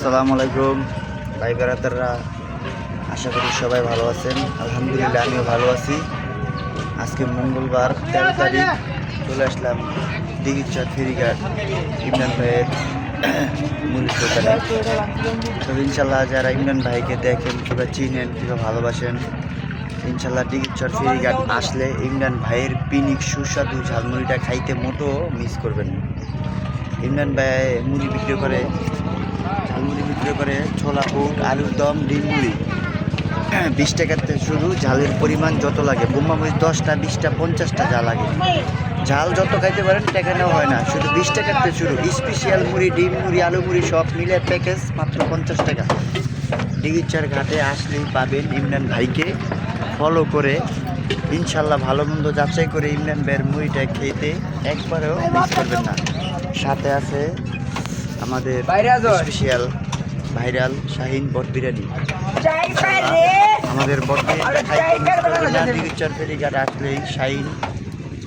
আসসালামু আলাইকুম ভাই বেড়াতাররা, আশা করি সবাই ভালো আছেন। আলহামদুলিল্লাহ আমিও ভালো আছি। আজকে মঙ্গলবার 13 তারিখ চলে আসলাম দিঘিরচর ফেরিঘাট ইমরান ভাইয়ের মুড়ির দোকানে। তবে ইনশাল্লাহ যারা ইমরান ভাইকে দেখেন কিংবা চিনেন কিংবা ভালোবাসেন, ইনশাল্লাহ দিঘিরচর ফেরিঘাট আসলে ইমরান ভাইয়ের পিনিক সুস্বাদু ঝালমুড়িটা খাইতে মোটো মিস করবেন না। ইমরান ভাই মুড়ি বিক্রি করে, ঝালমুড়ি বিক্রি করে, ছোলা বুট, আলুর দম, ডিম মুড়ি। 20 টাকাতে শুরু, ঝালের পরিমাণ যত লাগে, বোম্বা মরিচ 10টা 20টা 50টা যা লাগে, ঝাল যত খাইতে পারেন টাকা নেওয়া হয় না। শুধু 20 টাকাতে শুরু। স্পেশাল মুড়ি, ডিম মুড়ি, আলু মুড়ি সব মিলে প্যাকেজ মাত্র 50 টাকা। দিঘিরচর ঘাটে আসলেই পাবেন ইমরান ভাইকে। ফলো করে ইনশাল্লাহ ভালো মন্দ যাচাই করে ইমরান ভাইয়ের মুড়িটা খেতে একবারেও মিস করবেন না। সাথে আছে আমাদের স্পেশাল ভাইরাল শাহিন বট বিরিয়ানি। আমাদের বট বিরিয়ানিটা দিঘিরচর ফেরিঘাট আসলেই শাহিন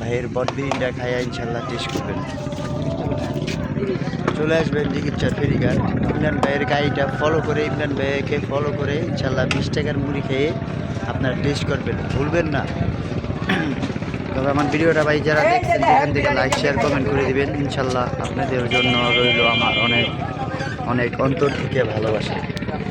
ভাইয়ের বট বিরিয়ানিটা খাইয়া ইনশাল্লাহ টেস্ট করবেন। চলে আসবেন দিঘিরচর ফেরিঘাট, ইমরান ভাইয়ের গাড়িটা ফলো করে, ইমরান ভাইকে ফলো করে ইনশাল্লাহ 20 টাকার মুড়ি খেয়ে আপনারা টেস্ট করবেন, ভুলবেন না। তবে আমার ভিডিওটা ভাই যারা দেখছেন সেখান থেকে লাইক শেয়ার কমেন্ট করে দিবেন। ইনশাল্লাহ আপনাদের জন্য রইল আমার অনেক অনেক অন্তর থেকে ভালোবাসা।